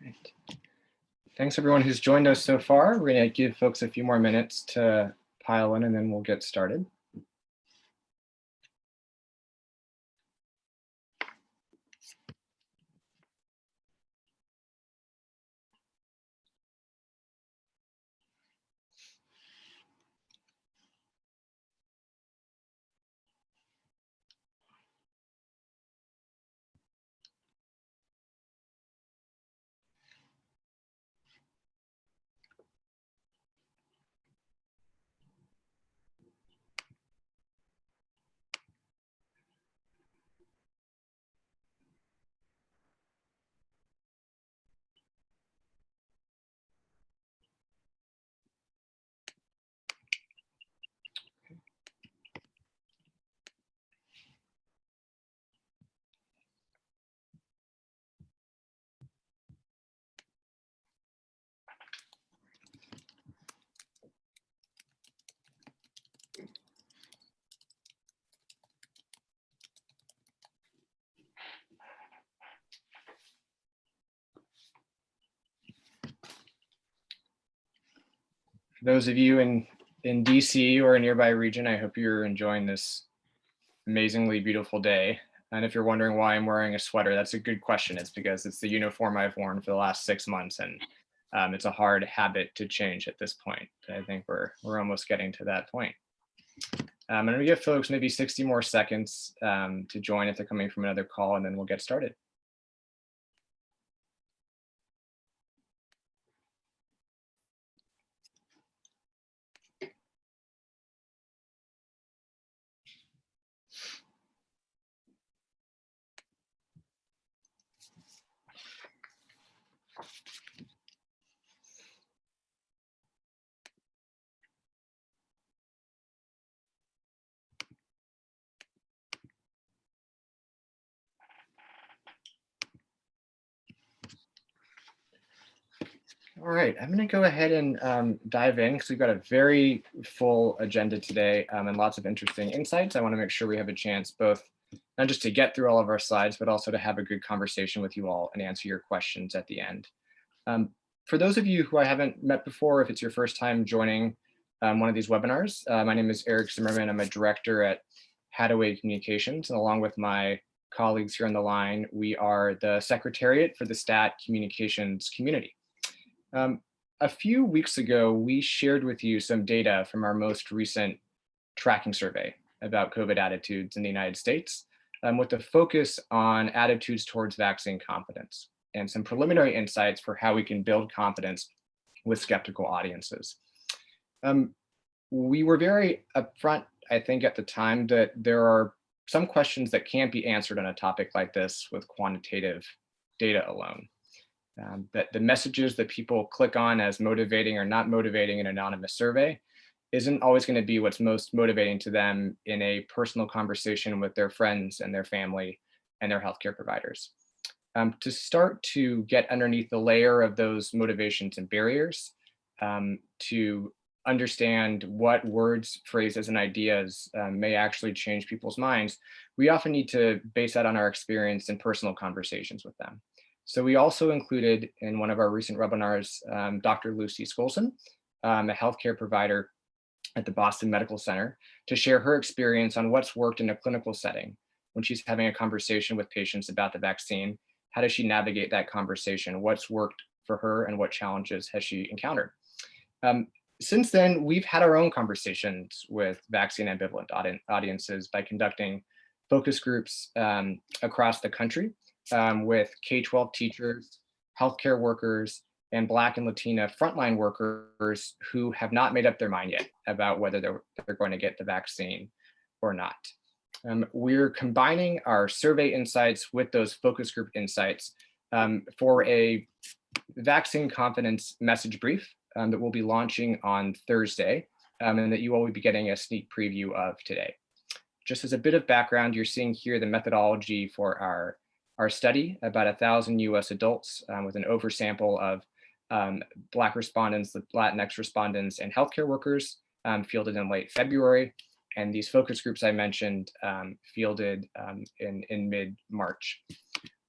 Right. Thanks everyone who's joined us so far. We're going to give folks a few more minutes to pile in and then we'll get started. For those of you in DC or a nearby region, I hope you're enjoying this amazingly beautiful day. And if you're wondering why I'm wearing a sweater, that's a good question. It's because it's the uniform I've worn for the last 6 months, and it's a hard habit to change at this point. I think we're almost getting to that point. I'm going to give folks maybe 60 more seconds to join if they're coming from another call, and then we'll get started. All right, I'm going to go ahead and dive in because we've got a very full agenda today and lots of interesting insights. I want to make sure we have a chance both not just to get through all of our slides, but also to have a good conversation with you all and answer your questions at the end. For those of you who I haven't met before, if it's your first time joining one of these webinars, my name is Eric Zimmerman. I'm a director at Hattaway Communications, and along with my colleagues here on the line, we are the Secretariat for the STAT Communications community. A few weeks ago, we shared with you some data from our most recent tracking survey about COVID attitudes in the United States, with a focus on attitudes towards vaccine confidence and some preliminary insights for how we can build confidence with skeptical audiences. We were very upfront, I think, at the time that there are some questions that can't be answered on a topic like this with quantitative data alone. That the messages that people click on as motivating or not motivating in an anonymous survey isn't always going to be what's most motivating to them in a personal conversation with their friends and their family and their healthcare providers. To start to get underneath the layer of those motivations and barriers, to understand what words, phrases, and ideas may actually change people's minds, we often need to base that on our experience in personal conversations with them. So we also included in one of our recent webinars, Dr. Lucy Skolson, a healthcare provider at the Boston Medical Center, to share her experience on what's worked in a clinical setting when she's having a conversation with patients about the vaccine. How does she navigate that conversation? What's worked for her and what challenges has she encountered? Since then, we've had our own conversations with vaccine ambivalent audiences by conducting focus groups across the country with K-12 teachers, healthcare workers, and Black and Latina frontline workers who have not made up their mind yet about whether they're going to get the vaccine or not. We're combining our survey insights with those focus group insights for a vaccine confidence message brief that we'll be launching on Thursday and that you all will be getting a sneak preview of today. Just as a bit of background, you're seeing here the methodology for our study, about 1,000 US adults with an oversample of Black respondents, Latinx respondents, and healthcare workers fielded in late February. And these focus groups I mentioned fielded in mid-March.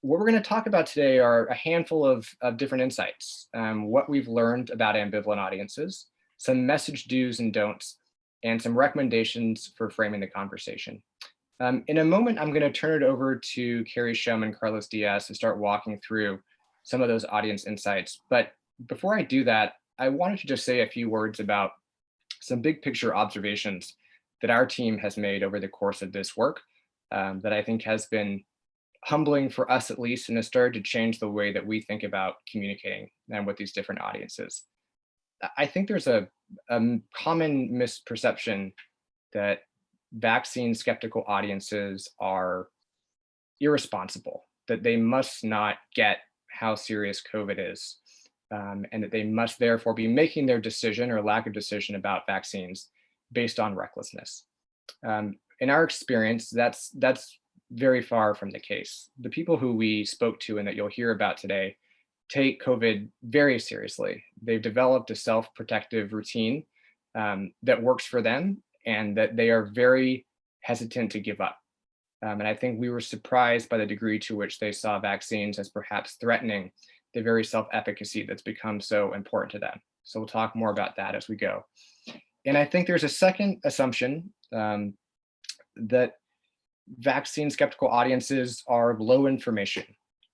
what we're going to talk about today are a handful of different insights, what we've learned about ambivalent audiences, some message do's and don'ts, and some recommendations for framing the conversation. In a moment, I'm going to turn it over to Carrie Shum and Carlos Diaz to start walking through some of those audience insights. But before I do that, I wanted to just say a few words about some big picture observations that our team has made over the course of this work that I think has been humbling for us at least, and has started to change the way that we think about communicating and with these different audiences. I think there's a common misperception that vaccine skeptical audiences are irresponsible, that they must not get how serious COVID is, and that they must therefore be making their decision or lack of decision about vaccines based on recklessness. In our experience, that's very far from the case. The people who we spoke to and that you'll hear about today take COVID very seriously. They've developed a self-protective routine that works for them, and that they are very hesitant to give up. And I think we were surprised by the degree to which they saw vaccines as perhaps threatening the very self-efficacy that's become so important to them. So we'll talk more about that as we go. And I think there's a second assumption that vaccine skeptical audiences are low information,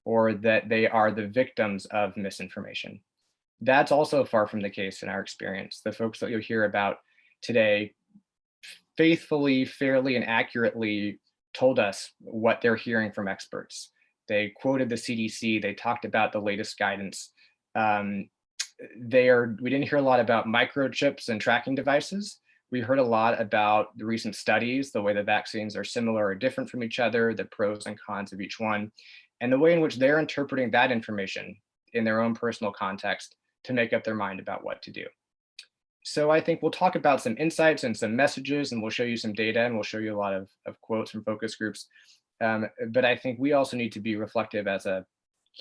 or that they are the victims of misinformation. That's also far from the case in our experience. The folks that you'll hear about today faithfully, fairly, and accurately told us what they're hearing from experts. They quoted the CDC, they talked about the latest guidance. We didn't hear a lot about microchips and tracking devices. We heard a lot about the recent studies, the way the vaccines are similar or different from each other, the pros and cons of each one, and the way in which they're interpreting that information in their own personal context to make up their mind about what to do. So I think we'll talk about some insights and some messages, and we'll show you some data, and we'll show you a lot of quotes from focus groups. But I think we also need to be reflective as a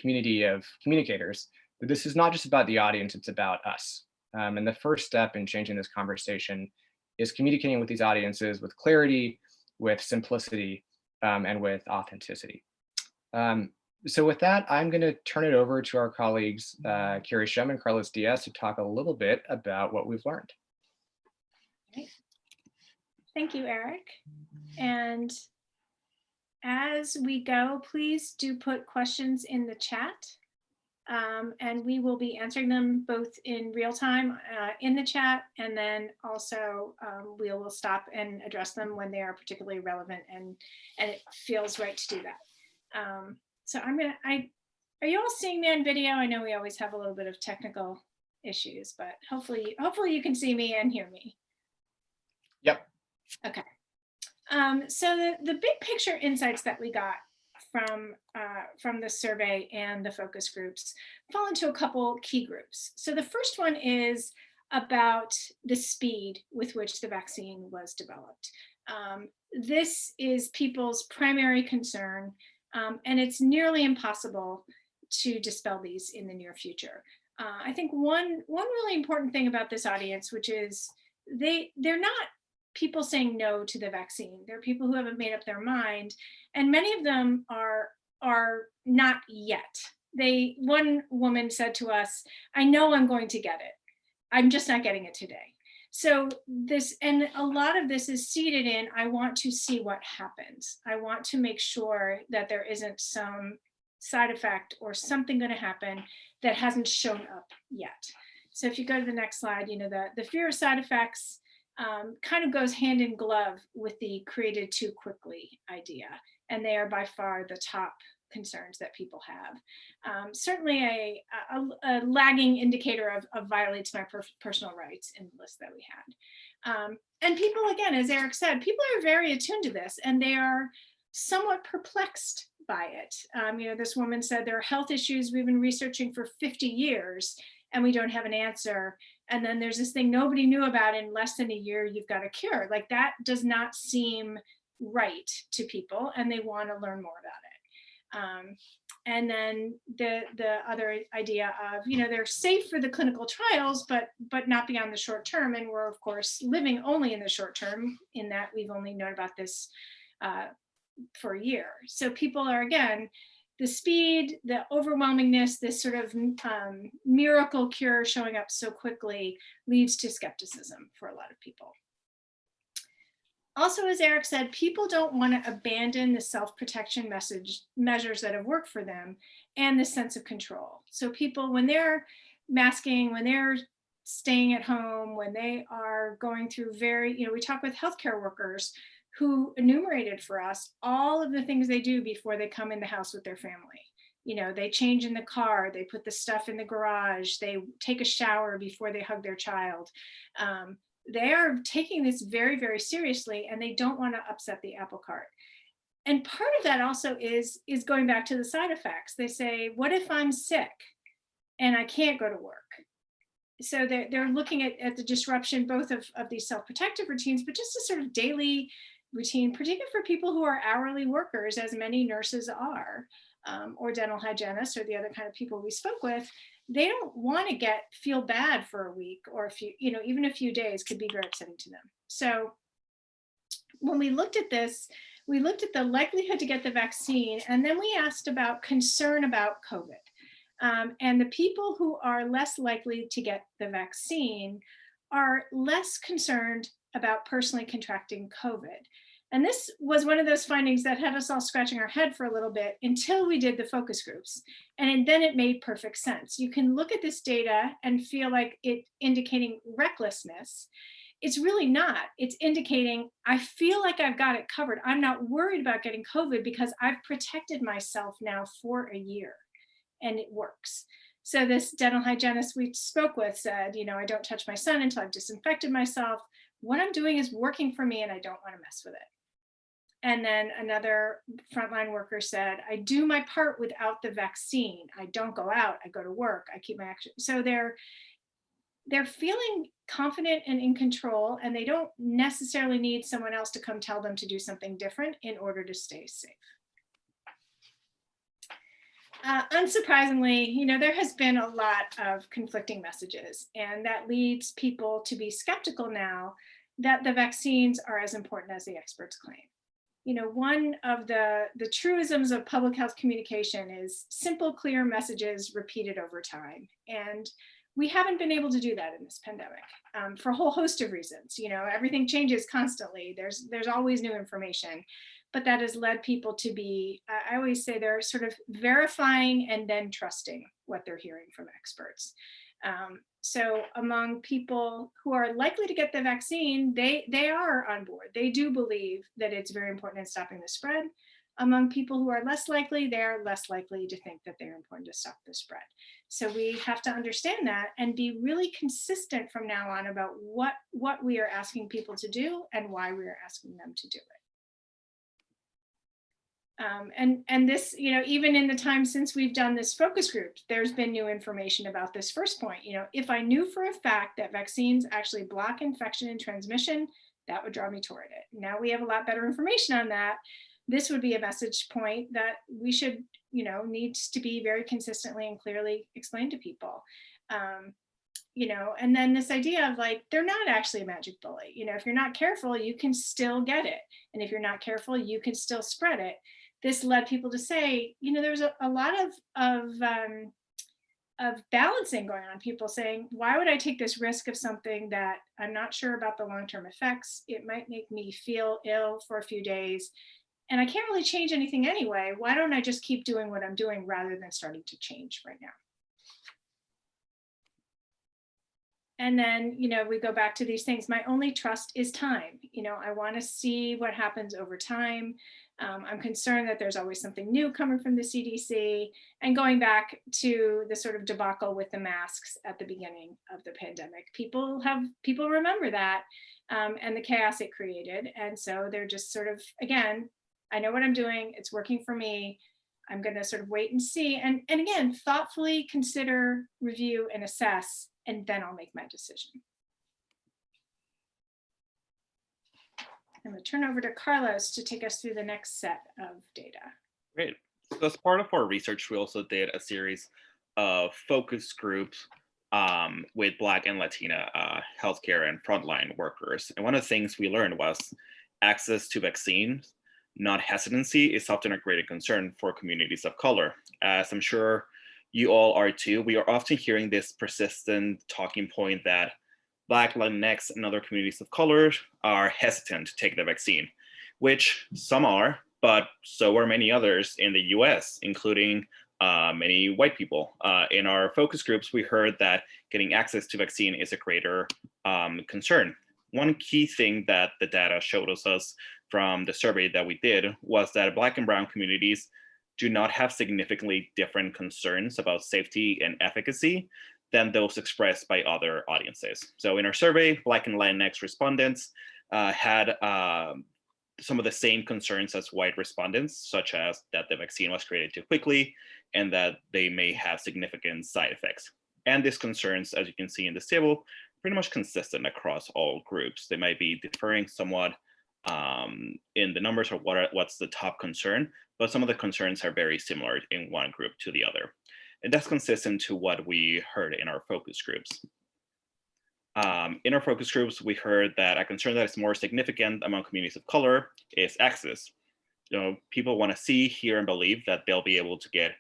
community of communicators that this is not just about the audience, it's about us. And the first step in changing this conversation is communicating with these audiences with clarity, with simplicity, and with authenticity. So with that, I'm going to turn it over to our colleagues, Carrie Shum and Carlos Diaz, to talk a little bit about what we've learned. Okay. Thank you, Eric. And as we go, please do put questions in the chat. And we will be answering them both in real time in the chat, and then also we will stop and address them when they are particularly relevant and it feels right to do that. So are you all seeing me on video? I know we always have a little bit of technical issues, but hopefully you can see me and hear me. Yep. Okay. So the big picture insights that we got from the survey and the focus groups fall into a couple key groups. So the first one is about the speed with which the vaccine was developed. This is people's primary concern, and it's nearly impossible to dispel these in the near future. I think one really important thing about this audience, which is they're not people saying no to the vaccine. They're people who haven't made up their mind, and many of them are not yet. One woman said to us, "I know I'm going to get it. I'm just not getting it today." So and a lot of this is seated in, I want to see what happens. I want to make sure that there isn't some side effect or something going to happen that hasn't shown up yet. So if you go to the next slide, the fear of side effects kind of goes hand in glove with the created too quickly idea. And they are by far the top concerns that people have. Certainly a lagging indicator of violates my personal rights in the list that we had. And people, again, as Eric said, people are very attuned to this, and they are somewhat perplexed by it. This woman said there are health issues we've been researching for 50 years and we don't have an answer. And then there's this thing nobody knew about, in less than a year, you've got a cure. Like, that does not seem right to people, and they want to learn more about it. And then the other idea of, they're safe for the clinical trials, but not beyond the short term. And we're, of course, living only in the short term, in that we've only known about this for a year. So people are, again, the speed, the overwhelmingness, this sort of miracle cure showing up so quickly leads to skepticism for a lot of people. Also, as Eric said, people don't want to abandon the self-protection measures that have worked for them and the sense of control. So people, when they're masking, when they're staying at home, when they are going through we talk with healthcare workers who enumerated for us all of the things they do before they come in the house with their family. They change in the car, they put the stuff in the garage, they take a shower before they hug their child. They are taking this very, very seriously, and they don't want to upset the apple cart. And part of that also is going back to the side effects. They say, what if I'm sick and I can't go to work? So they're looking at the disruption both of these self-protective routines, but just a sort of daily routine, particularly for people who are hourly workers, as many nurses are, or dental hygienists, or the other kind of people we spoke with. They don't want to feel bad for a week, or a few, even a few days could be very upsetting to them. So when we looked at this, we looked at the likelihood to get the vaccine, and then we asked about concern about COVID. And the people who are less likely to get the vaccine are less concerned about personally contracting COVID. And this was one of those findings that had us all scratching our head for a little bit until we did the focus groups. And then it made perfect sense. You can look at this data and feel like it indicating recklessness. It's really not. It's indicating, I feel like I've got it covered. I'm not worried about getting COVID because I've protected myself now for a year, and it works. So this dental hygienist we spoke with said, I don't touch my son until I've disinfected myself. What I'm doing is working for me, and I don't want to mess with it. And then another frontline worker said, I do my part without the vaccine. I don't go out, I go to work, I keep my action. So they're feeling confident and in control, and they don't necessarily need someone else to come tell them to do something different in order to stay safe. Unsurprisingly, there has been a lot of conflicting messages, and that leads people to be skeptical now that the vaccines are as important as the experts claim. One of the truisms of public health communication is simple, clear messages repeated over time. And we haven't been able to do that in this pandemic for a whole host of reasons. Everything changes constantly. There's always new information, but that has led people to be, I always say, they're sort of verifying and then trusting what they're hearing from experts. So among people who are likely to get the vaccine, they are on board. They do believe that it's very important in stopping the spread. Among people who are less likely, they're less likely to think that they're important to stop the spread. So we have to understand that and be really consistent from now on about what we are asking people to do and why we are asking them to do it. And this, even in the time since we've done this focus group, there's been new information about this first point. If I knew for a fact that vaccines actually block infection and transmission, that would draw me toward it. Now we have a lot better information on that. This would be a message point that we should, needs to be very consistently and clearly explained to people. And then this idea of they're not actually a magic bullet. If you're not careful, you can still get it. And if you're not careful, you can still spread it. This led people to say, there's a lot of balancing going on. People saying, why would I take this risk of something that I'm not sure about the long-term effects? It might make me feel ill for a few days, and I can't really change anything anyway. Why don't I just keep doing what I'm doing rather than starting to change right now? And then, we go back to these things. My only trust is time. I want to see what happens over time. I'm concerned that there's always something new coming from the CDC, and going back to the sort of debacle with the masks at the beginning of the pandemic. People remember that and the chaos it created. And so they're just sort of, again, I know what I'm doing. It's working for me. I'm going to sort of wait and see. And again, thoughtfully consider, review, and assess, and then I'll make my decision. I'm going to turn over to Carlos to take us through the next set of data. Great. So as part of our research, we also did a series of focus groups with Black and Latina healthcare and frontline workers. And one of the things we learned was access to vaccines not hesitancy is often a greater concern for communities of color. As I'm sure you all are too, we are often hearing this persistent talking point that Black, Latinx, and other communities of color are hesitant to take the vaccine, which some are, but so are many others in the US, including many white people. In our focus groups, we heard that getting access to vaccine is a greater concern. One key thing that the data showed us from the survey that we did was that Black and Brown communities do not have significantly different concerns about safety and efficacy than those expressed by other audiences. So in our survey, Black and Latinx respondents had some of the same concerns as white respondents, such as that the vaccine was created too quickly and that they may have significant side effects. And these concerns, as you can see in this table, pretty much consistent across all groups. They might be differing somewhat in the numbers or what's the top concern, but some of the concerns are very similar in one group to the other. And that's consistent to what we heard in our focus groups. In our focus groups, we heard that a concern that is more significant among communities of color is access. People want to see, hear, and believe that they'll be able to get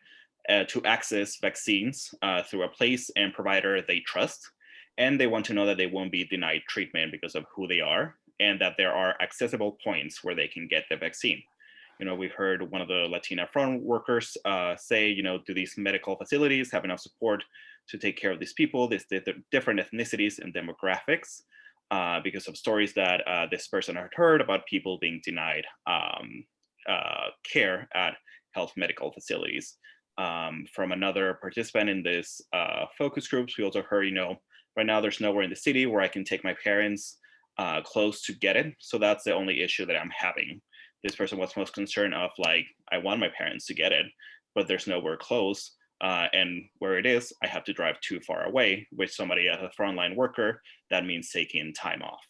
to access vaccines through a place and provider they trust. And they want to know that they won't be denied treatment because of who they are, and that there are accessible points where they can get the vaccine. We've heard one of the Latina front workers say, do these medical facilities have enough support to take care of these people, these different ethnicities and demographics, because of stories that this person had heard about people being denied care at health medical facilities. From another participant in this focus groups, we also heard, right now there's nowhere in the city where I can take my parents close to get it. So that's the only issue that I'm having. This person was most concerned of I want my parents to get it, but there's nowhere close. And where it is, I have to drive too far away, which somebody as a frontline worker, that means taking time off.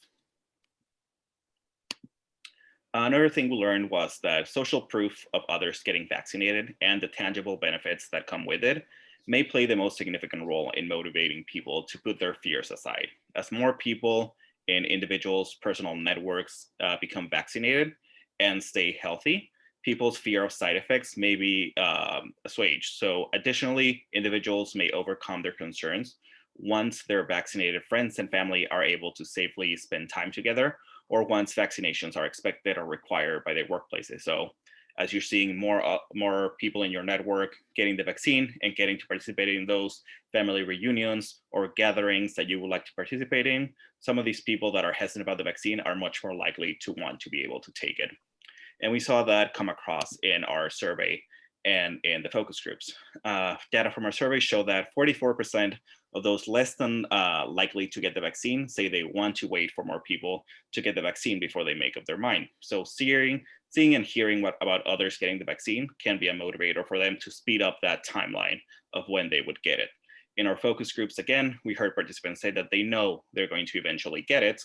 Another thing we learned was that social proof of others getting vaccinated and the tangible benefits that come with it may play the most significant role in motivating people to put their fears aside. As more people in individuals' personal networks become vaccinated and stay healthy, people's fear of side effects may be assuaged. So additionally, individuals may overcome their concerns once their vaccinated friends and family are able to safely spend time together, or once vaccinations are expected or required by their workplaces. So as you're seeing more people in your network getting the vaccine and getting to participate in those family reunions or gatherings that you would like to participate in, some of these people that are hesitant about the vaccine are much more likely to want to be able to take it. And we saw that come across in our survey and in the focus groups. Data from our survey show that 44% of those less than likely to get the vaccine say they want to wait for more people to get the vaccine before they make up their mind. So seeing and hearing about others getting the vaccine can be a motivator for them to speed up that timeline of when they would get it. In our focus groups, again, we heard participants say that they know they're going to eventually get it.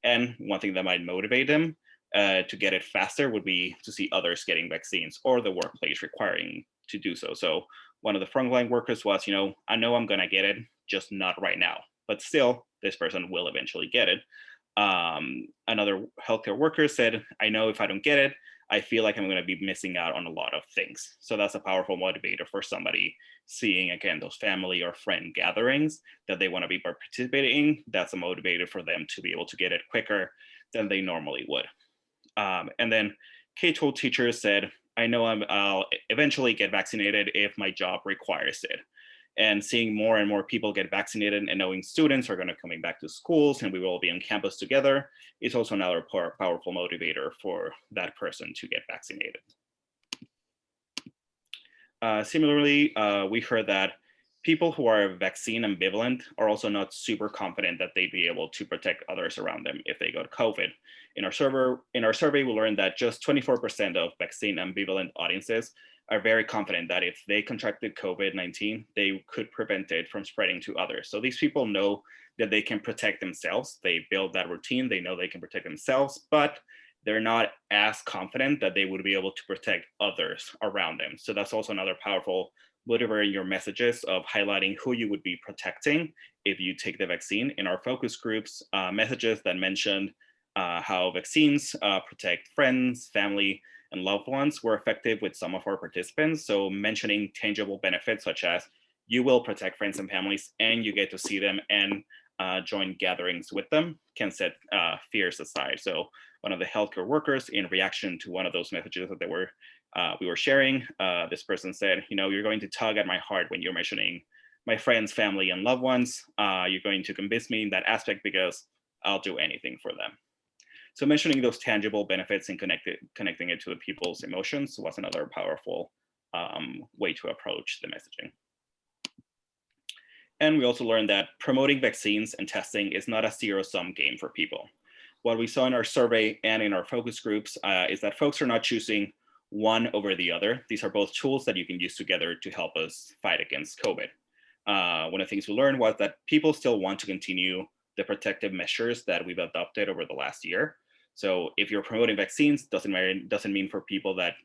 And one thing that might motivate them to get it faster would be to see others getting vaccines or the workplace requiring to do so. So one of the frontline workers was, I know I'm gonna get it, just not right now, but still this person will eventually get it. Another healthcare worker said, I know if I don't get it, I feel like I'm gonna be missing out on a lot of things. So that's a powerful motivator for somebody seeing, again, those family or friend gatherings that they wanna be participating in. That's a motivator for them to be able to get it quicker than they normally would. And then K-12 teachers said, I know I'll eventually get vaccinated if my job requires it. And seeing more and more people get vaccinated and knowing students are going to coming back to schools and we will be on campus together is also another powerful motivator for that person to get vaccinated. Similarly, we heard that people who are vaccine ambivalent are also not super confident that they'd be able to protect others around them if they got COVID. In our survey, we learned that just 24% of vaccine ambivalent audiences are very confident that if they contracted COVID-19, they could prevent it from spreading to others. So these people know that they can protect themselves. They build that routine. They know they can protect themselves, but they're not as confident that they would be able to protect others around them. So that's also another powerful motivator in your messages of highlighting who you would be protecting if you take the vaccine. In our focus groups, messages that mentioned how vaccines protect friends, family, and loved ones were effective with some of our participants. So mentioning tangible benefits such as you will protect friends and families and you get to see them and join gatherings with them can set fears aside. So one of the healthcare workers, in reaction to one of those messages that we were sharing, this person said, you're going to tug at my heart when you're mentioning my friends, family, and loved ones. You're going to convince me in that aspect because I'll do anything for them. So mentioning those tangible benefits and connecting it to the people's emotions was another powerful way to approach the messaging. And we also learned that promoting vaccines and testing is not a zero-sum game for people. What we saw in our survey and in our focus groups is that folks are not choosing one over the other. These are both tools that you can use together to help us fight against COVID. One of the things we learned was that people still want to continue the protective measures that we've adopted over the last year. So if you're promoting vaccines, doesn't mean for people that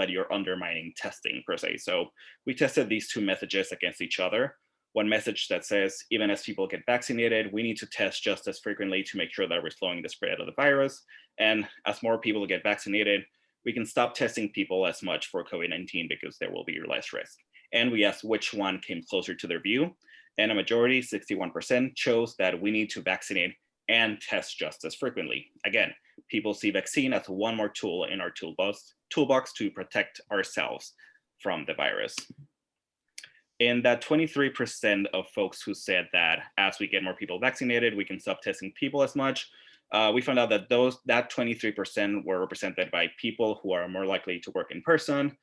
you're undermining testing per se. So we tested these two messages against each other. One message that says, even as people get vaccinated, we need to test just as frequently to make sure that we're slowing the spread of the virus. And as more people get vaccinated, we can stop testing people as much for COVID-19 because there will be less risk. And we asked which one came closer to their view. And a majority, 61%, chose that we need to vaccinate and test just as frequently. Again, people see vaccine as one more tool in our toolbox to protect ourselves from the virus. And that 23% of folks who said that as we get more people vaccinated, we can stop testing people as much. We found out that that 23% were represented by people who are more likely to work in person,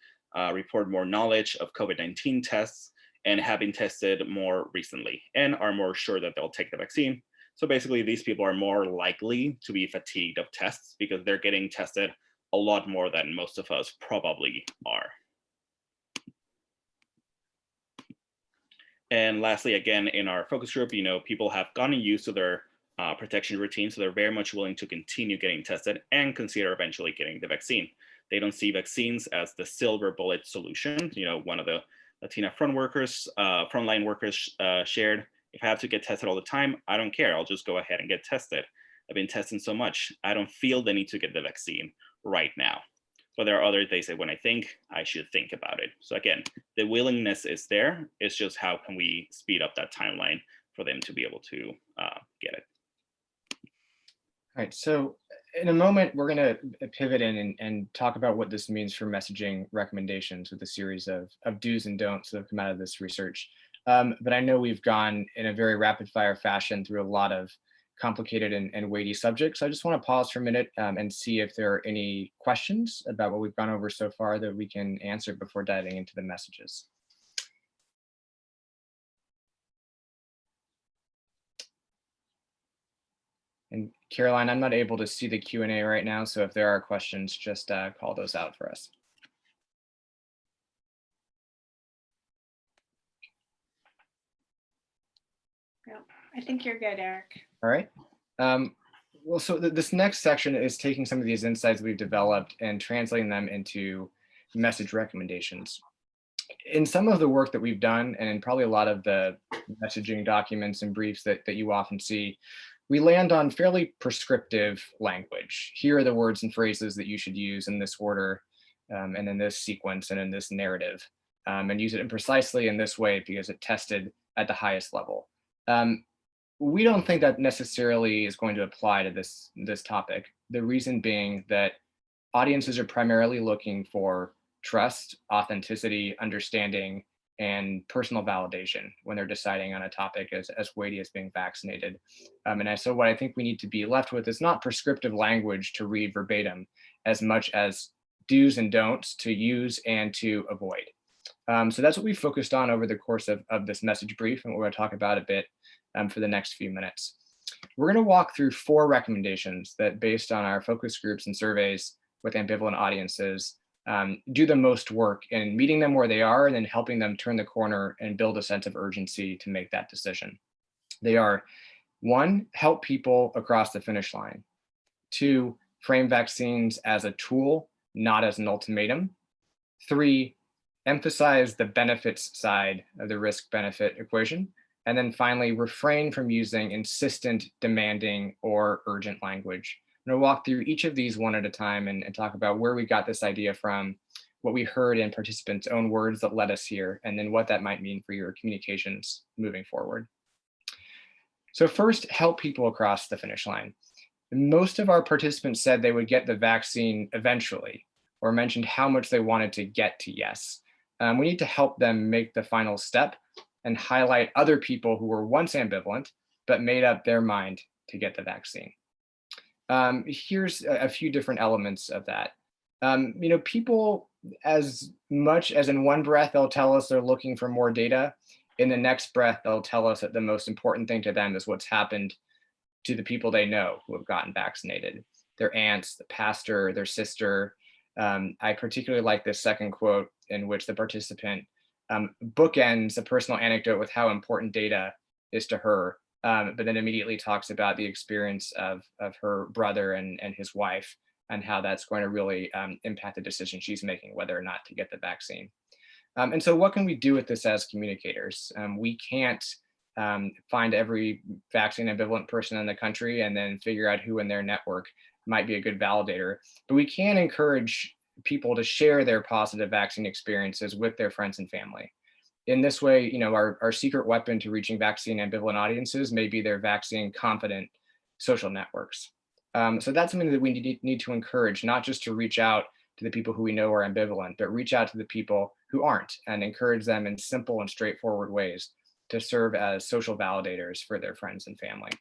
report more knowledge of COVID-19 tests, and have been tested more recently, and are more sure that they'll take the vaccine. So basically, these people are more likely to be fatigued of tests because they're getting tested a lot more than most of us probably are. And lastly, again, in our focus group, people have gotten used to their protection routine, so they're very much willing to continue getting tested and consider eventually getting the vaccine. They don't see vaccines as the silver bullet solution. One of the Latina frontline workers shared, if I have to get tested all the time, I don't care. I'll just go ahead and get tested. I've been testing so much. I don't feel the need to get the vaccine right now. But there are others, they say, when I think, I should think about it. So again, the willingness is there. It's just how can we speed up that timeline for them to be able to get it. All right, so in a moment, we're going to pivot in and talk about what this means for messaging recommendations with a series of do's and don'ts that have come out of this research. But I know we've gone in a very rapid fire fashion through a lot of complicated and weighty subjects. So I just want to pause for a minute and see if there are any questions about what we've gone over so far that we can answer before diving into the messages. And Caroline, I'm not able to see the Q&A right now, so if there are questions, just call those out for us. No, I think you're good, Eric. All right. Well, so this next section is taking some of these insights we've developed and translating them into message recommendations. In some of the work that we've done, and in probably a lot of the messaging documents and briefs that you often see, we land on fairly prescriptive language. Here are the words and phrases that you should use in this order, and in this sequence, and in this narrative, and use it precisely in this way because it tested at the highest level. We don't think that necessarily is going to apply to this topic. The reason being that audiences are primarily looking for trust, authenticity, understanding, and personal validation when they're deciding on a topic as weighty as being vaccinated. So what I think we need to be left with is not prescriptive language to read verbatim as much as do's and don'ts to use and to avoid. So that's what we focused on over the course of this message brief, and what we're going to talk about a bit for the next few minutes. We're going to walk through 4 recommendations that, based on our focus groups and surveys with ambivalent audiences, do the most work in meeting them where they are and then helping them turn the corner and build a sense of urgency to make that decision. They are: 1, help people across the finish line; 2, frame vaccines as a tool, not as an ultimatum; 3, emphasize the benefits side of the risk-benefit equation; and then finally, refrain from using insistent, demanding, or urgent language. I'm going to walk through each of these one at a time and talk about where we got this idea from, what we heard in participants' own words that led us here, and then what that might mean for your communications moving forward. So first, help people across the finish line. Most of our participants said they would get the vaccine eventually, or mentioned how much they wanted to get to yes. We need to help them make the final step and highlight other people who were once ambivalent, but made up their mind to get the vaccine. Here's a few different elements of that. People, as much as in one breath, they'll tell us they're looking for more data. In the next breath, they'll tell us that the most important thing to them is what's happened to the people they know who have gotten vaccinated, their aunts, the pastor, their sister. I particularly like this second quote in which the participant bookends a personal anecdote with how important data is to her, but then immediately talks about the experience of her brother and his wife and how that's going to really impact the decision she's making, whether or not to get the vaccine. And so what can we do with this as communicators? We can't find every vaccine ambivalent person in the country and then figure out who in their network might be a good validator, but we can encourage people to share their positive vaccine experiences with their friends and family. In this way, our secret weapon to reaching vaccine ambivalent audiences may be their vaccine confident social networks. So that's something that we need to encourage, not just to reach out to the people who we know are ambivalent, but reach out to the people who aren't and encourage them in simple and straightforward ways to serve as social validators for their friends and family.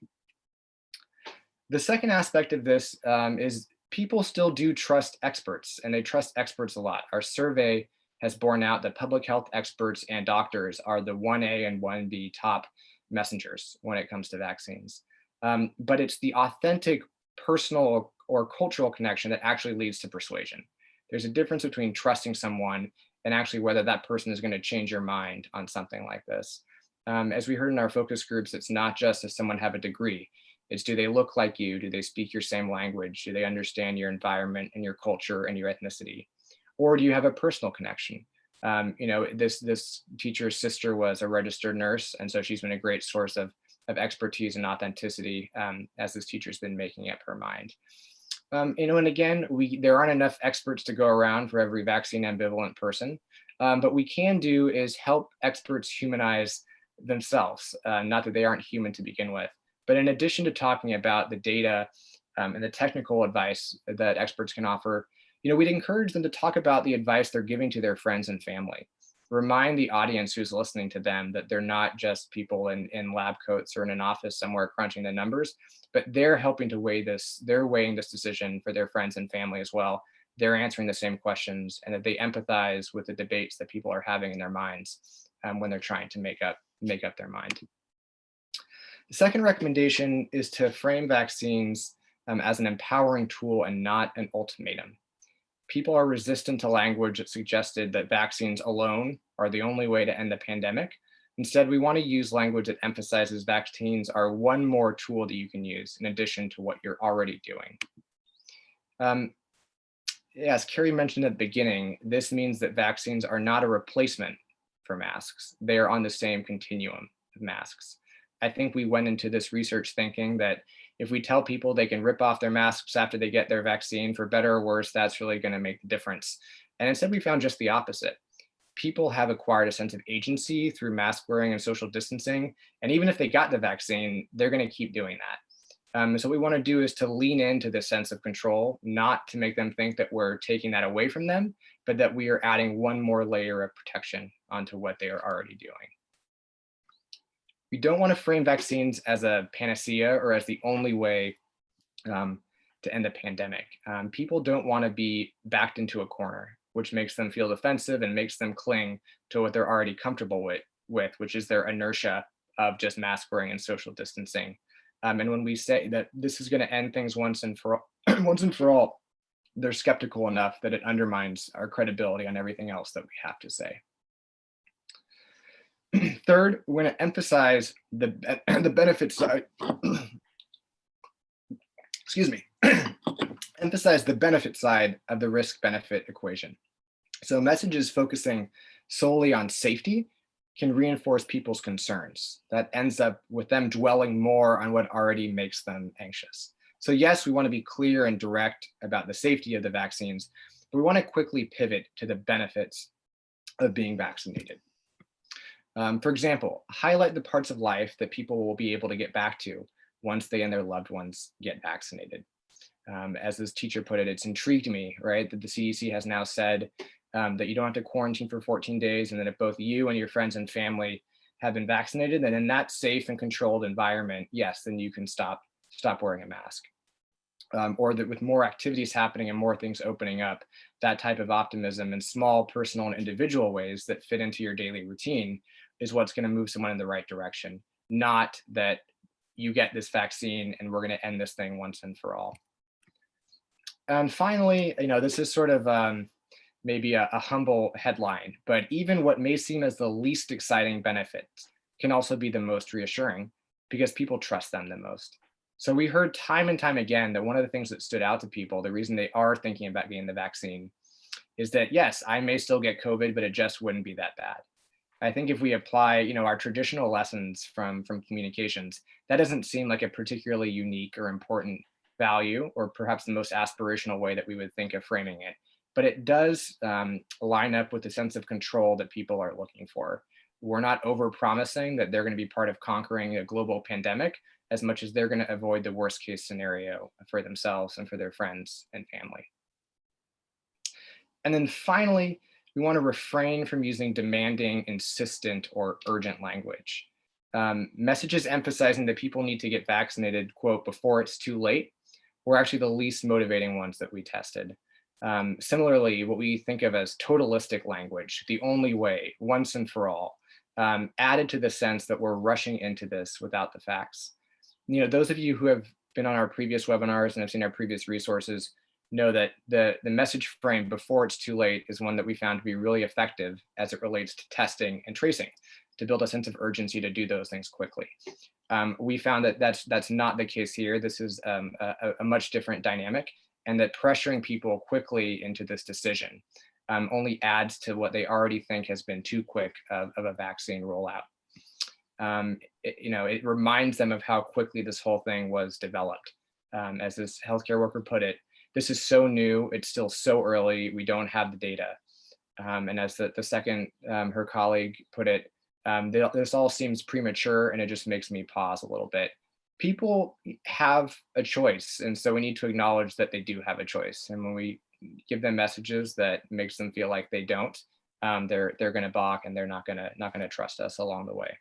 The second aspect of this is people still do trust experts, and they trust experts a lot. Our survey has borne out that public health experts and doctors are the 1A and 1B top messengers when it comes to vaccines. But it's the authentic personal or cultural connection that actually leads to persuasion. There's a difference between trusting someone and actually whether that person is going to change your mind on something like this. As we heard in our focus groups, it's not just does someone have a degree, it's do they look like you? Do they speak your same language? Do they understand your environment and your culture and your ethnicity? Or do you have a personal connection? This teacher's sister was a registered nurse, and so she's been a great source of expertise and authenticity as this teacher's been making up her mind. And again, there aren't enough experts to go around for every vaccine ambivalent person, but we can do is help experts humanize themselves, not that they aren't human to begin with. But in addition to talking about the data and the technical advice that experts can offer, we'd encourage them to talk about the advice they're giving to their friends and family. Remind the audience who's listening to them that they're not just people in lab coats or in an office somewhere crunching the numbers, but they're helping to weigh this, they're weighing this decision for their friends and family as well. They're answering the same questions, and that they empathize with the debates that people are having in their minds when they're trying to make up their mind. The second recommendation is to frame vaccines as an empowering tool and not an ultimatum. People are resistant to language that suggested that vaccines alone are the only way to end the pandemic. Instead, we want to use language that emphasizes vaccines are one more tool that you can use in addition to what you're already doing. As Carrie mentioned at the beginning, this means that vaccines are not a replacement for masks. They are on the same continuum of masks. I think we went into this research thinking that if we tell people they can rip off their masks after they get their vaccine, for better or worse, that's really going to make the difference. And instead, we found just the opposite. People have acquired a sense of agency through mask wearing and social distancing. And even if they got the vaccine, they're going to keep doing that. So what we want to do is to lean into this sense of control, not to make them think that we're taking that away from them, but that we are adding one more layer of protection onto what they are already doing. We don't want to frame vaccines as a panacea or as the only way to end the pandemic. People don't want to be backed into a corner, which makes them feel defensive and makes them cling to what they're already comfortable with, which is their inertia of just mask wearing and social distancing. And when we say that this is going to end things once and for all, they're skeptical enough that it undermines our credibility on everything else that we have to say. Third, we're going to emphasize the benefit side. Excuse me. Emphasize the benefit side of the risk-benefit equation. So messages focusing solely on safety can reinforce people's concerns. That ends up with them dwelling more on what already makes them anxious. So yes, we want to be clear and direct about the safety of the vaccines, but we want to quickly pivot to the benefits of being vaccinated. For example, highlight the parts of life that people will be able to get back to once they and their loved ones get vaccinated. As this teacher put it, it's intrigued me, right, that the CDC has now said that you don't have to quarantine for 14 days, and that if both you and your friends and family have been vaccinated, then in that safe and controlled environment, yes, then you can stop wearing a mask. Or that with more activities happening and more things opening up, that type of optimism in small, personal, and individual ways that fit into your daily routine is what's going to move someone in the right direction. Not that you get this vaccine and we're going to end this thing once and for all. And finally, this is sort of maybe a humble headline, but even what may seem as the least exciting benefits can also be the most reassuring because people trust them the most. So we heard time and time again that one of the things that stood out to people, the reason they are thinking about getting the vaccine, is that yes, I may still get COVID, but it just wouldn't be that bad. I think if we apply, our traditional lessons from communications, that doesn't seem like a particularly unique or important value, or perhaps the most aspirational way that we would think of framing it. But it does line up with the sense of control that people are looking for. We're not over promising that they're going to be part of conquering a global pandemic as much as they're going to avoid the worst case scenario for themselves and for their friends and family. And then finally, we want to refrain from using demanding, insistent, or urgent language. Messages emphasizing that people need to get vaccinated, quote, before it's too late, were actually the least motivating ones that we tested. Similarly, what we think of as totalistic language, the only way, once and for all, added to the sense that we're rushing into this without the facts. Those of you who have been on our previous webinars and have seen our previous resources know that the message frame before it's too late is one that we found to be really effective as it relates to testing and tracing, to build a sense of urgency to do those things quickly. We found that that's not the case here. This is a much different dynamic, and that pressuring people quickly into this decision only adds to what they already think has been too quick of a vaccine rollout. It reminds them of how quickly this whole thing was developed. As this healthcare worker put it, this is so new, it's still so early, we don't have the data. And as the second, her colleague put it, this all seems premature and it just makes me pause a little bit. People have a choice, and so we need to acknowledge that they do have a choice. And when we give them messages that makes them feel like they don't, they're going to balk, and they're not going to trust us along the way.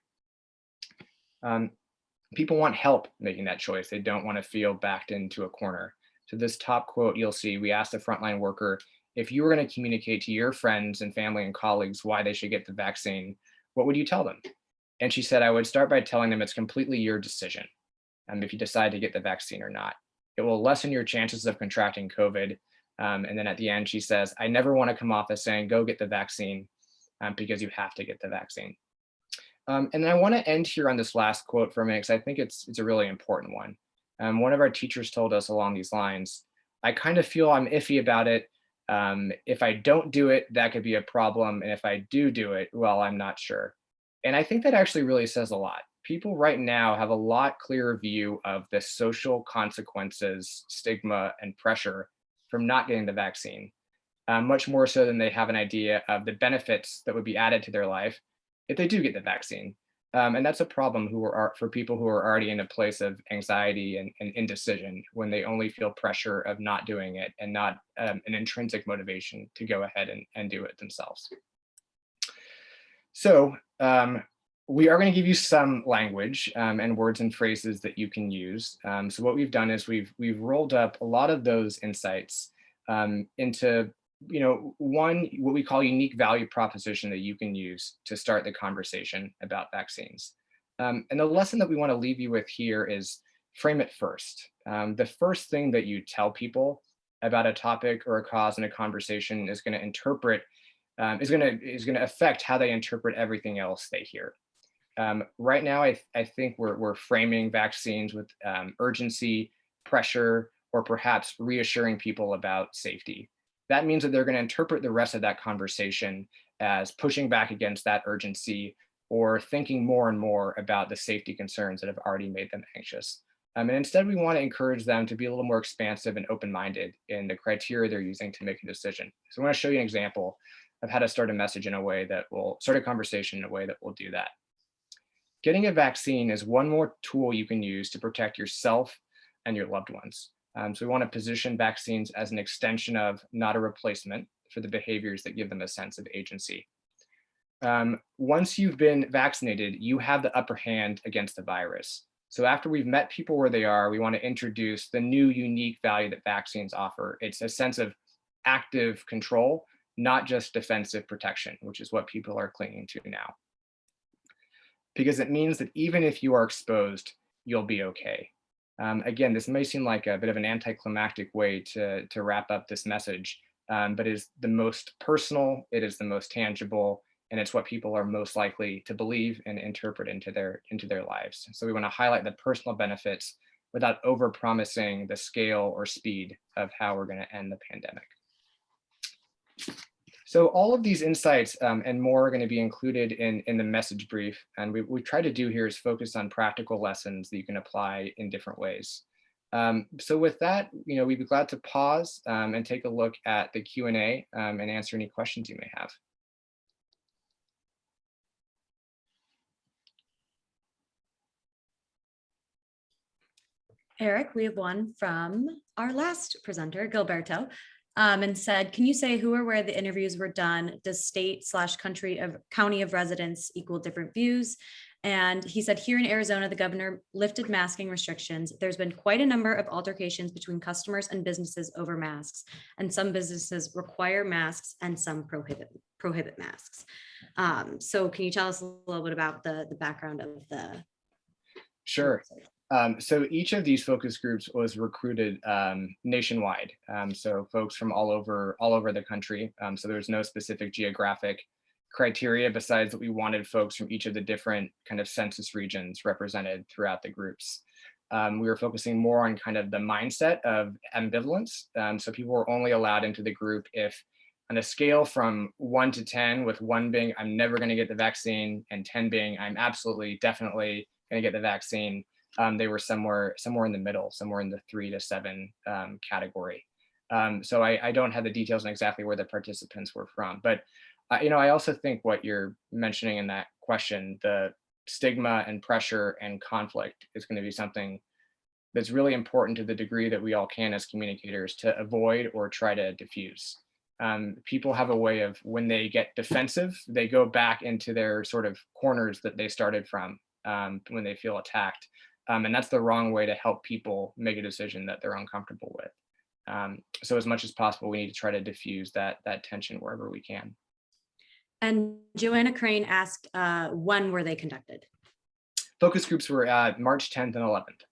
People want help making that choice. They don't want to feel backed into a corner. So this top quote you'll see, we asked a frontline worker, if you were going to communicate to your friends and family and colleagues why they should get the vaccine, what would you tell them? And she said, I would start by telling them it's completely your decision if you decide to get the vaccine or not. It will lessen your chances of contracting COVID. And then at the end, she says, I never want to come off as saying, go get the vaccine because you have to get the vaccine. And then I want to end here on this last quote for a minute, because I think it's a really important one. One of our teachers told us along these lines, I kind of feel I'm iffy about it. If I don't do it, that could be a problem. And if I do it, well, I'm not sure. And I think that actually really says a lot. People right now have a lot clearer view of the social consequences, stigma, and pressure from not getting the vaccine, much more so than they have an idea of the benefits that would be added to their life if they do get the vaccine. And that's a problem for people who are already in a place of anxiety and indecision, when they only feel pressure of not doing it and not an intrinsic motivation to go ahead and do it themselves. So we are going to give you some language and words and phrases that you can use. So what we've done is we've rolled up a lot of those insights into one, what we call unique value proposition that you can use to start the conversation about vaccines. And the lesson that we want to leave you with here is frame it first. The first thing that you tell people about a topic or a cause in a conversation is going to affect how they interpret everything else they hear. Right now, I think we're framing vaccines with urgency, pressure, or perhaps reassuring people about safety. That means that they're going to interpret the rest of that conversation as pushing back against that urgency, or thinking more and more about the safety concerns that have already made them anxious. And instead, we want to encourage them to be a little more expansive and open-minded in the criteria they're using to make a decision. So I want to show you an example of how to start a message in a way that will start a conversation in a way that will do that. Getting a vaccine is one more tool you can use to protect yourself and your loved ones. So we want to position vaccines as an extension of, not a replacement for the behaviors that give them a sense of agency. Once you've been vaccinated, you have the upper hand against the virus. So after we've met people where they are, we want to introduce the new unique value that vaccines offer. It's a sense of active control, not just defensive protection, which is what people are clinging to now. Because it means that even if you are exposed, you'll be okay. Again, this may seem like a bit of an anticlimactic way to wrap up this message, but it is the most personal, it is the most tangible, and it's what people are most likely to believe and interpret into their lives. So we want to highlight the personal benefits without over-promising the scale or speed of how we're going to end the pandemic. So all of these insights and more are going to be included in the message brief. And we try to do here is focus on practical lessons that you can apply in different ways. So with that, we'd be glad to pause and take a look at the Q&A and answer any questions you may have. Eric, we have one from our last presenter, Gilberto, and said, can you say who or where the interviews were done? Does county of residence equal different views? And he said, here in Arizona, the governor lifted masking restrictions. There's been quite a number of altercations between customers and businesses over masks, and some businesses require masks and some prohibit masks. So can you tell us a little bit about the background of the? Sure. So each of these focus groups was recruited nationwide. So folks from all over the country. So there was no specific geographic criteria besides that we wanted folks from each of the different kind of census regions represented throughout the groups. We were focusing more on kind of the mindset of ambivalence. So people were only allowed into the group if, on a scale from 1 to 10, with 1 being I'm never going to get the vaccine and 10 being I'm absolutely definitely going to get the vaccine, they were somewhere in the middle, somewhere in the 3 to 7 category. So I don't have the details on exactly where the participants were from, but I also think what you're mentioning in that question, the stigma and pressure and conflict, is going to be something that's really important to the degree that we all can as communicators to avoid or try to diffuse. People have a way of, when they get defensive, they go back into their sort of corners that they started from when they feel attacked. And that's the wrong way to help people make a decision that they're uncomfortable with. So as much as possible, we need to try to diffuse that tension wherever we can. And Joanna Crane asked, when were they conducted? Focus groups were March 10th and 11th.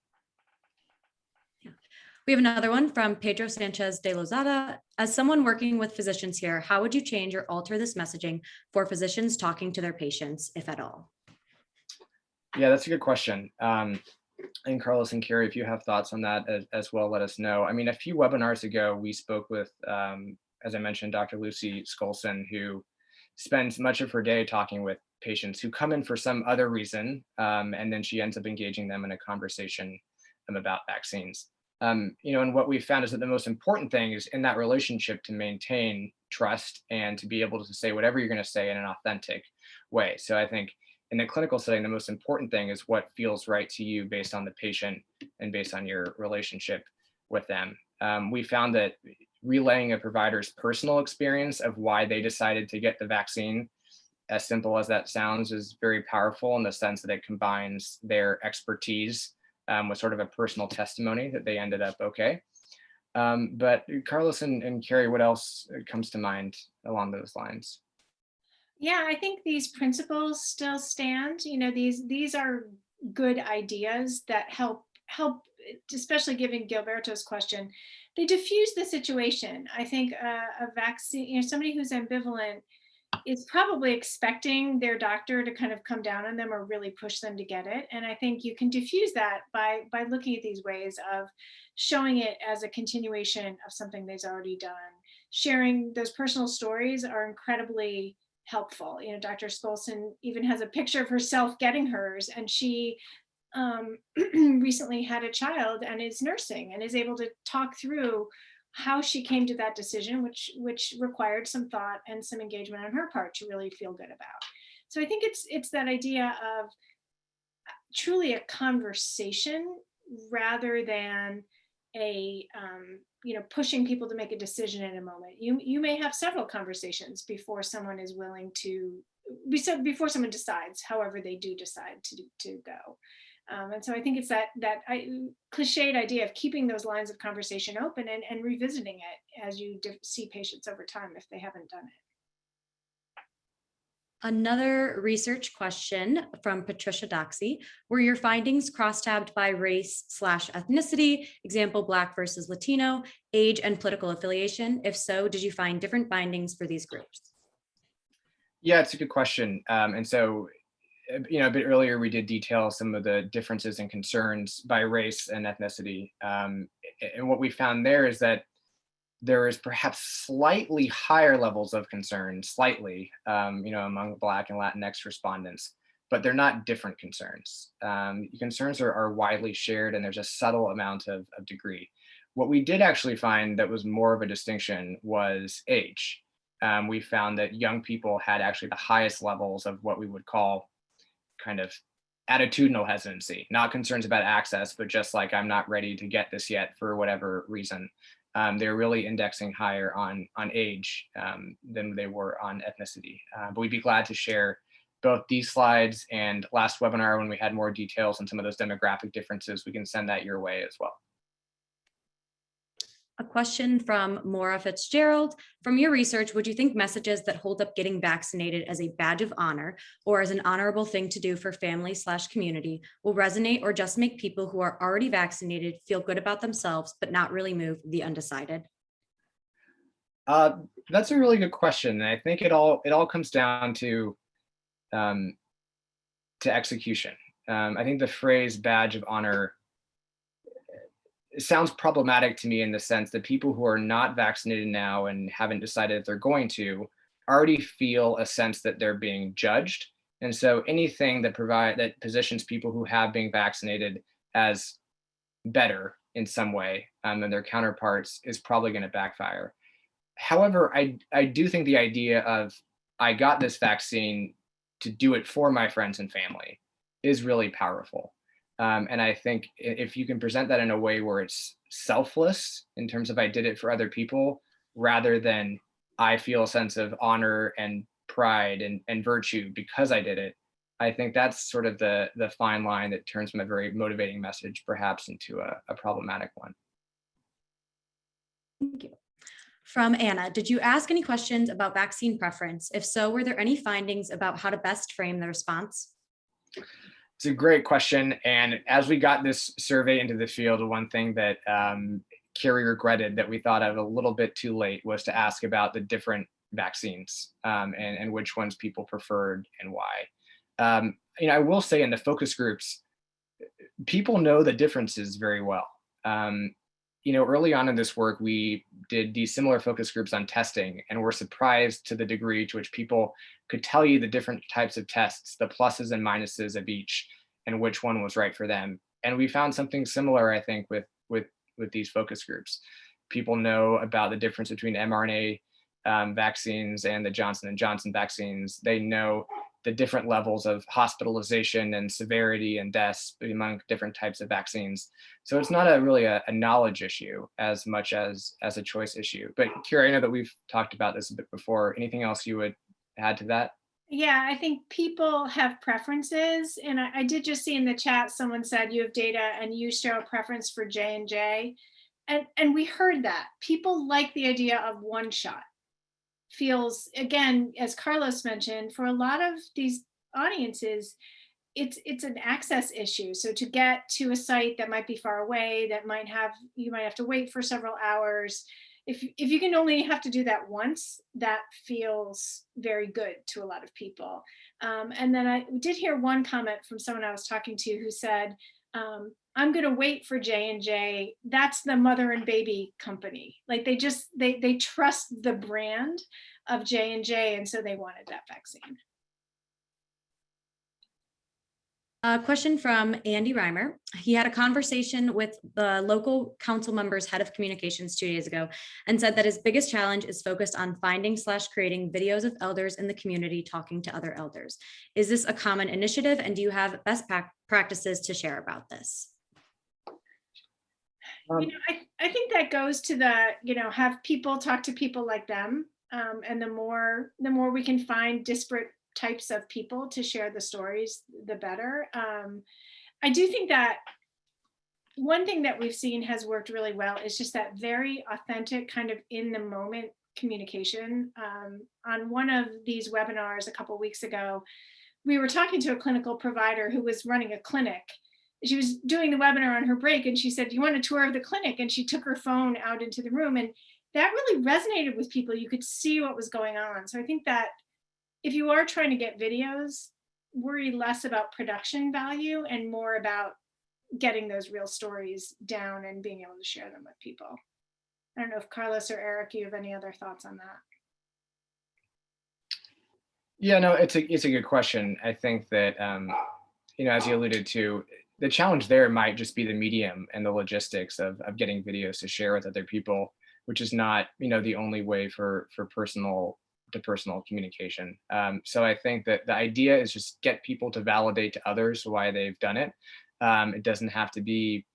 We have another one from Pedro Sanchez de Lozada. As someone working with physicians here, how would you change or alter this messaging for physicians talking to their patients, if at all? Yeah, that's a good question. And Carlos and Carrie, if you have thoughts on that as well, let us know. I mean, a few webinars ago, we spoke with, as I mentioned, Dr. Lucy Skolson, who spends much of her day talking with patients who come in for some other reason, and then she ends up engaging them in a conversation about vaccines. And what we found is that the most important thing is in that relationship to maintain trust and to be able to say whatever you're going to say in an authentic way. So I think in the clinical setting, the most important thing is what feels right to you based on the patient and based on your relationship with them. We found that relaying a provider's personal experience of why they decided to get the vaccine, as simple as that sounds, is very powerful in the sense that it combines their expertise with sort of a personal testimony that they ended up okay. But Carlos and Carrie, what else comes to mind along those lines? Yeah, I think these principles still stand. These are good ideas that help, especially given Gilberto's question, they diffuse the situation. I think a vaccine, somebody who's ambivalent is probably expecting their doctor to kind of come down on them or really push them to get it. And I think you can diffuse that by looking at these ways of showing it as a continuation of something they've already done. Sharing those personal stories are incredibly helpful. Dr. Skolson even has a picture of herself getting hers, and she recently had a child and is nursing and is able to talk through how she came to that decision, which required some thought and some engagement on her part to really feel good about. So I think it's that idea of truly a conversation rather than a pushing people to make a decision in a moment. You may have several conversations before someone is willing to before someone decides, however they do decide to go. And so I think it's that cliched idea of keeping those lines of conversation open and revisiting it as you see patients over time if they haven't done it. Another research question from Patricia Doxey. Were your findings cross-tabbed by race/ethnicity, example, Black versus Latino, age, and political affiliation? If so, did you find different findings for these groups? Yeah, it's a good question. And so, a bit earlier, we did detail some of the differences and concerns by race and ethnicity. And what we found there is that there is perhaps slightly higher levels of concern, slightly, among Black and Latinx respondents, but they're not different concerns. Concerns are widely shared, and there's a subtle amount of degree. What we did actually find that was more of a distinction was age. We found that young people had actually the highest levels of what we would call kind of attitudinal hesitancy, not concerns about access, but just like, I'm not ready to get this yet for whatever reason. They're really indexing higher on age than they were on ethnicity. But we'd be glad to share both these slides and last webinar when we had more details on some of those demographic differences. We can send that your way as well. A question from Maura Fitzgerald. From your research, would you think messages that hold up getting vaccinated as a badge of honor or as an honorable thing to do for family/community will resonate, or just make people who are already vaccinated feel good about themselves, but not really move the undecided? That's a really good question. And I think it all comes down to execution. I think the phrase badge of honor, it sounds problematic to me in the sense that people who are not vaccinated now and haven't decided if they're going to already feel a sense that they're being judged. And so anything that positions people who have been vaccinated as better in some way than their counterparts is probably going to backfire. However, I do think the idea of, I got this vaccine to do it for my friends and family is really powerful. And I think if you can present that in a way where it's selfless in terms of, I did it for other people, rather than I feel a sense of honor and pride and virtue because I did it, I think that's sort of the fine line that turns from a very motivating message perhaps into a problematic one. Thank you. From Anna, did you ask any questions about vaccine preference? If so, were there any findings about how to best frame the response? It's a great question. And as we got this survey into the field, one thing that Carrie regretted that we thought of a little bit too late was to ask about the different vaccines and which ones people preferred and why. I will say in the focus groups, people know the differences very well. Early on in this work, we did these similar focus groups on testing, and we're surprised to the degree to which people could tell you the different types of tests, the pluses and minuses of each, and which one was right for them. And we found something similar, I think, with these focus groups. People know about the difference between mRNA vaccines and the Johnson & Johnson vaccines. They know the different levels of hospitalization and severity and deaths among different types of vaccines. So it's not really a knowledge issue as much as a choice issue. But Kira, I know that we've talked about this a bit before. Anything else you would add to that? Yeah, I think people have preferences, and I did just see in the chat someone said you have data and you show a preference for J&J, and we heard that people like the idea of one shot. Feels, again, as Carlos mentioned, for a lot of these audiences, it's an access issue. So to get to a site that might be far away, you might have to wait for several hours. If you can only have to do that once, that feels very good to a lot of people. And then I did hear one comment from someone I was talking to who said, I'm going to wait for J&J. That's the mother and baby company. Like they trust the brand of J&J, and so they wanted that vaccine. A question from Andy Reimer. He had a conversation with the local council member's head of communications 2 days ago and said that his biggest challenge is focused on finding/creating videos of elders in the community talking to other elders. Is this a common initiative, and do you have best practices to share about this? I think that goes to have people talk to people like them. And the more we can find disparate types of people to share the stories, the better. I do think that one thing that we've seen has worked really well is just that very authentic kind of in the moment communication. On one of these webinars a couple of weeks ago, we were talking to a clinical provider who was running a clinic. She was doing the webinar on her break, and she said, "Do you want a tour of the clinic?" And she took her phone out into the room, and that really resonated with people. You could see what was going on. So I think that if you are trying to get videos, worry less about production value and more about getting those real stories down and being able to share them with people. I don't know if Carlos or Eric, you have any other thoughts on that? Yeah, no, it's a good question. I think that as you alluded to, the challenge there might just be the medium and the logistics of getting videos to share with other people, which is not the only way for personal to personal communication. So I think that the idea is just get people to validate to others why they've done it. It doesn't have to be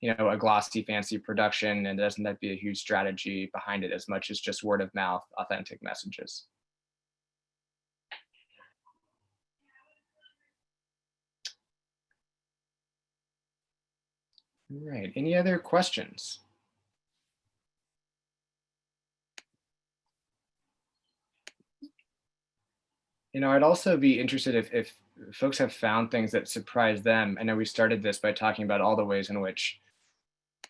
a glossy, fancy production, and it doesn't have to be a huge strategy behind it as much as just word of mouth, authentic messages. All right, any other questions? I'd also be interested if folks have found things that surprise them. I know we started this by talking about all the ways in which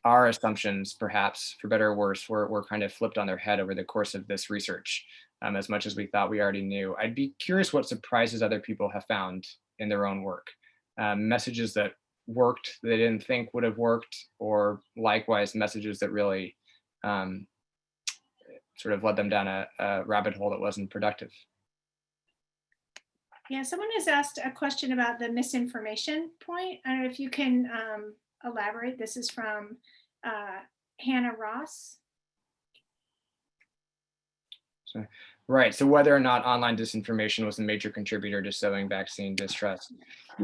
our assumptions, perhaps for better or worse, were kind of flipped on their head over the course of this research, as much as we thought we already knew. I'd be curious what surprises other people have found in their own work. Messages that worked they didn't think would have worked, or likewise messages that really sort of led them down a rabbit hole that wasn't productive. Yeah, someone has asked a question about the misinformation point. I don't know if you can elaborate. This is from Hannah Ross. Right. So whether or not online disinformation was a major contributor to sowing vaccine distrust.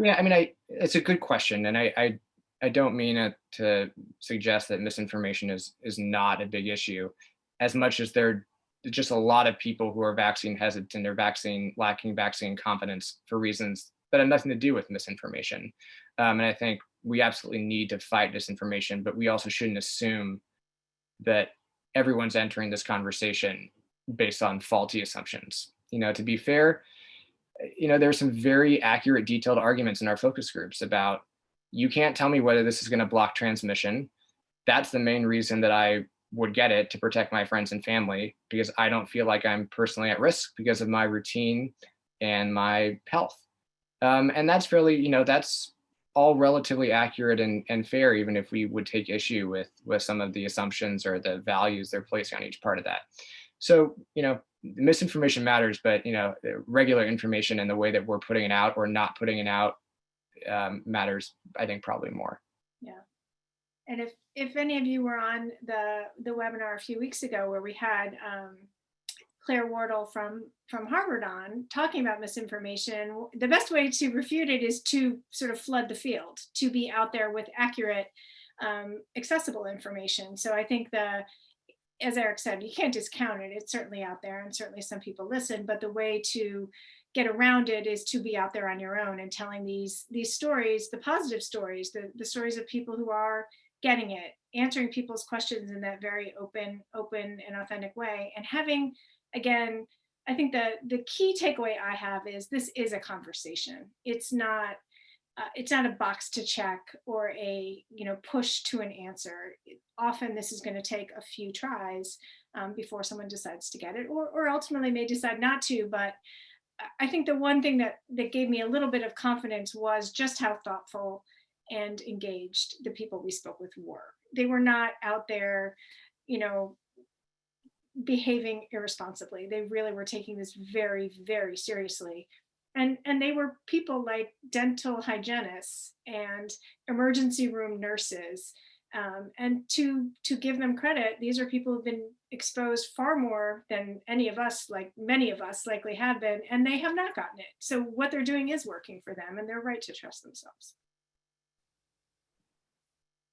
Yeah, I mean, it's a good question, and I don't mean it to suggest that misinformation is not a big issue, as much as there are just a lot of people who are vaccine hesitant or lacking vaccine confidence for reasons that have nothing to do with misinformation. And I think we absolutely need to fight disinformation, but we also shouldn't assume that everyone's entering this conversation based on faulty assumptions. To be fair, there's some very accurate, detailed arguments in our focus groups about, you can't tell me whether this is going to block transmission. That's the main reason that I would get it, to protect my friends and family, because I don't feel like I'm personally at risk because of my routine and my health. And that's fairly, that's all relatively accurate and fair, even if we would take issue with some of the assumptions or the values they're placing on each part of that. So, misinformation matters, but, regular information and the way that we're putting it out or not putting it out matters, I think, probably more. Yeah. And if any of you were on the webinar a few weeks ago where we had Claire Wardle from Harvard on talking about misinformation, the best way to refute it is to sort of flood the field, to be out there with accurate, accessible information. So I think as Eric said, you can't discount it. It's certainly out there, and certainly some people listen, but the way to get around it is to be out there on your own and telling these stories, the positive stories, the stories of people who are getting it, answering people's questions in that very open and authentic way. And having, again, I think the key takeaway I have is this is a conversation. It's not a box to check or a push to an answer. Often this is going to take a few tries before someone decides to get it, or ultimately may decide not to. But I think the one thing that gave me a little bit of confidence was just how thoughtful and engaged the people we spoke with were. They were not out there, behaving irresponsibly. They really were taking this very, very seriously. And they were people like dental hygienists and emergency room nurses. And to give them credit, these are people who've been exposed far more than any of us, like many of us likely have been, and they have not gotten it. So what they're doing is working for them, and they're right to trust themselves.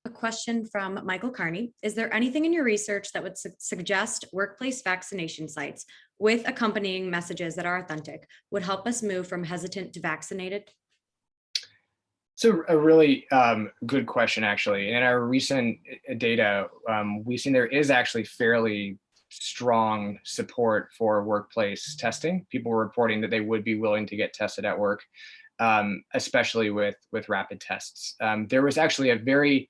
A question from Michael Carney. Is there anything in your research that would suggest workplace vaccination sites with accompanying messages that are authentic would help us move from hesitant to vaccinated? So a really good question, actually. In our recent data, we've seen there is actually fairly strong support for workplace testing. People were reporting that they would be willing to get tested at work, especially with rapid tests. There was actually a very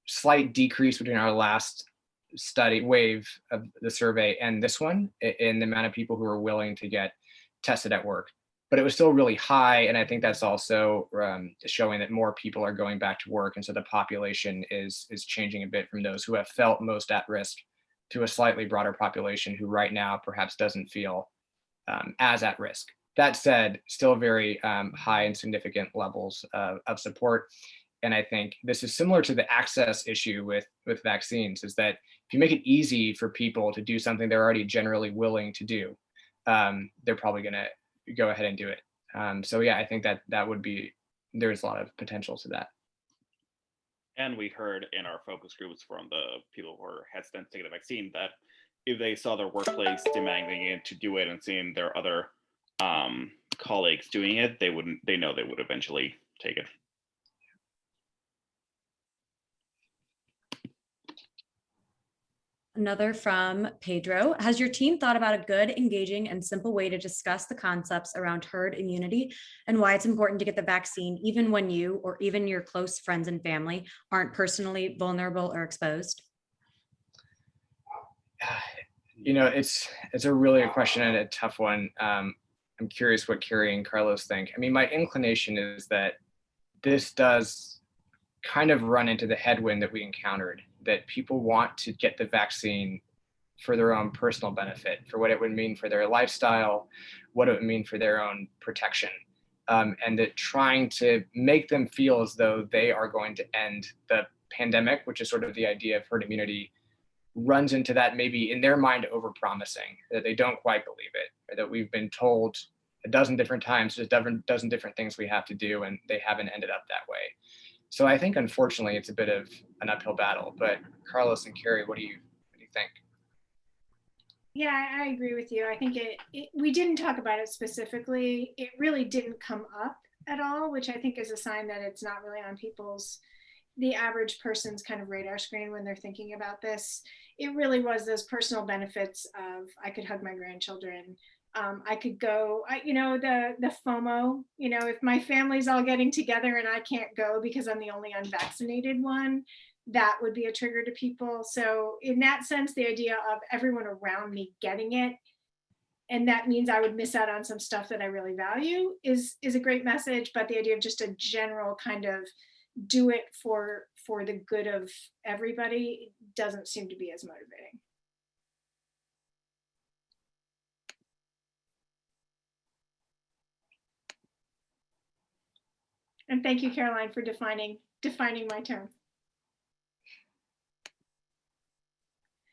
slight decrease between our last study wave of the survey and this one in the amount of people who are willing to get tested at work, but it was still really high. And I think that's also showing that more people are going back to work, and so the population is changing a bit from those who have felt most at risk to a slightly broader population who right now perhaps doesn't feel as at risk. That said, still very high and significant levels of support. And I think this is similar to the access issue with vaccines, is that if you make it easy for people to do something they're already generally willing to do, they're probably going to go ahead and do it. So yeah, I think that would be, there's a lot of potential to that. And we heard in our focus groups from the people who are hesitant to take the vaccine that if they saw their workplace demanding it to do it and seeing their other colleagues doing it, they know they would eventually take it. Another from Pedro. Has your team thought about a good, engaging, and simple way to discuss the concepts around herd immunity and why it's important to get the vaccine, even when you or even your close friends and family aren't personally vulnerable or exposed? It's a really a question and a tough one. I'm curious what Carrie and Carlos think. I mean, my inclination is that this does kind of run into the headwind that we encountered, that people want to get the vaccine for their own personal benefit, for what it would mean for their lifestyle, what it would mean for their own protection. And that trying to make them feel as though they are going to end the pandemic, which is sort of the idea of herd immunity, runs into that maybe in their mind overpromising, that they don't quite believe it, or that we've been told a dozen different times, there's a dozen different things we have to do, and they haven't ended up that way. So I think, unfortunately, it's a bit of an uphill battle. But Carlos and Carrie, what do you think? Yeah, I agree with you. I think we didn't talk about it specifically. It really didn't come up at all, which I think is a sign that it's not really on the average person's kind of radar screen when they're thinking about this. It really was those personal benefits of, I could hug my grandchildren. I could go, the FOMO, if my family's all getting together and I can't go because I'm the only unvaccinated one, that would be a trigger to people. So in that sense, the idea of everyone around me getting it, and that means I would miss out on some stuff that I really value, is a great message. But the idea of just a general kind of do it for the good of everybody doesn't seem to be as motivating. And thank you, Caroline, for defining my term.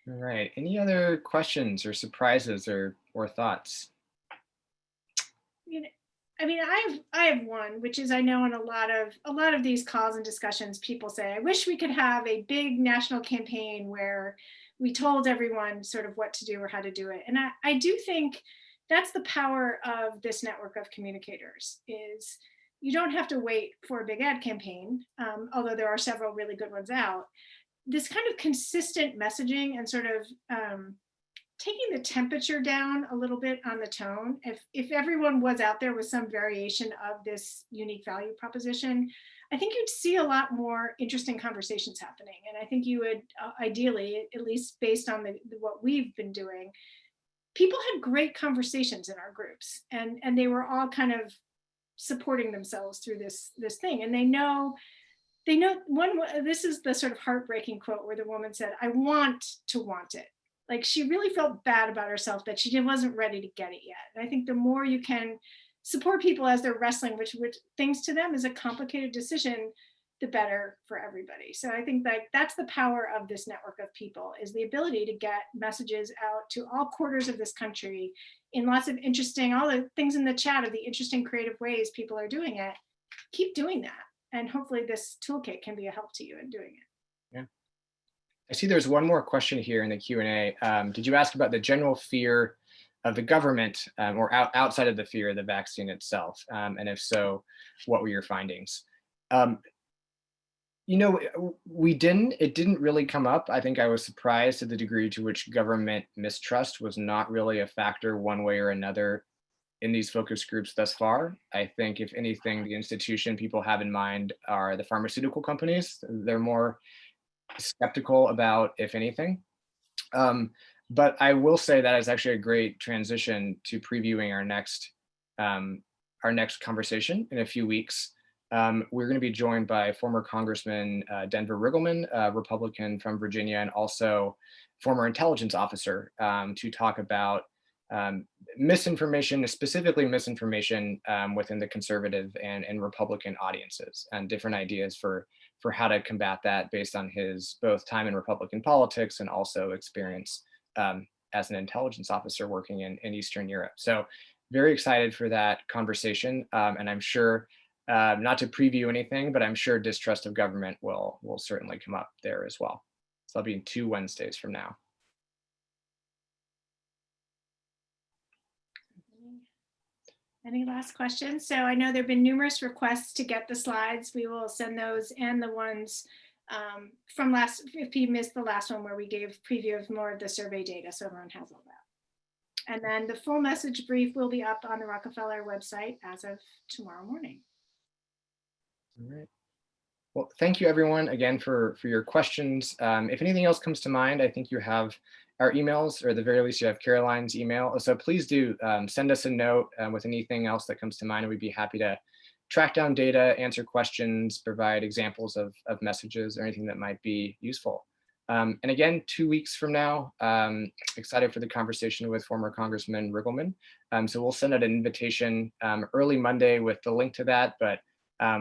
All right. Any other questions or surprises or thoughts? I mean, I have one, which is, I know in a lot of these calls and discussions, people say, I wish we could have a big national campaign where we told everyone sort of what to do or how to do it. And I do think that's the power of this network of communicators, is you don't have to wait for a big ad campaign, although there are several really good ones out. This kind of consistent messaging and sort of taking the temperature down a little bit on the tone. If everyone was out there with some variation of this unique value proposition, I think you'd see a lot more interesting conversations happening. And I think you would ideally, at least based on what we've been doing, people had great conversations in our groups, and they were all kind of supporting themselves through this thing. And they know this is the sort of heartbreaking quote where the woman said, I want to want it. Like, she really felt bad about herself that she wasn't ready to get it yet. And I think the more you can support people as they're wrestling, which things to them is a complicated decision, the better for everybody. So I think that that's the power of this network of people, is the ability to get messages out to all quarters of this country in lots of interesting, all the things in the chat of the interesting creative ways people are doing it. Keep doing that. And hopefully this toolkit can be a help to you in doing it. Yeah. I see there's one more question here in the Q&A. Did you ask about the general fear of the government or outside of the fear of the vaccine itself? And if so, what were your findings? You know, it didn't really come up. I think I was surprised at the degree to which government mistrust was not really a factor one way or another in these focus groups thus far. I think if anything, the institution people have in mind are the pharmaceutical companies. They're more skeptical about, if anything. But I will say that is actually a great transition to previewing our next conversation in a few weeks. We're going to be joined by former Congressman Denver Riggleman, a Republican from Virginia, and also former intelligence officer, to talk about misinformation, specifically misinformation within the conservative and Republican audiences, and different ideas for how to combat that based on his both time in Republican politics and also experience as an intelligence officer working in Eastern Europe. So very excited for that conversation. And I'm sure, not to preview anything, but I'm sure distrust of government will certainly come up there as well. So that'll be in 2 Wednesdays from now. Any last questions? So I know there've been numerous requests to get the slides. We will send those and the ones from last, if you missed the last one where we gave preview of more of the survey data, so everyone has all that. And then the full message brief will be up on the Rockefeller website as of tomorrow morning. All right. Well, thank you everyone again for your questions. If anything else comes to mind, I think you have our emails, or at the very least you have Caroline's email. So please do send us a note with anything else that comes to mind, and we'd be happy to track down data, answer questions, provide examples of messages or anything that might be useful. And again, 2 weeks from now, excited for the conversation with former Congressman Riggleman. So we'll send out an invitation early Monday with the link to that, but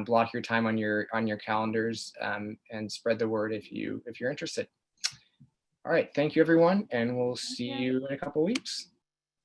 block your time on your calendars and spread the word if you're interested. All right, thank you everyone, and we'll see you in a couple of weeks.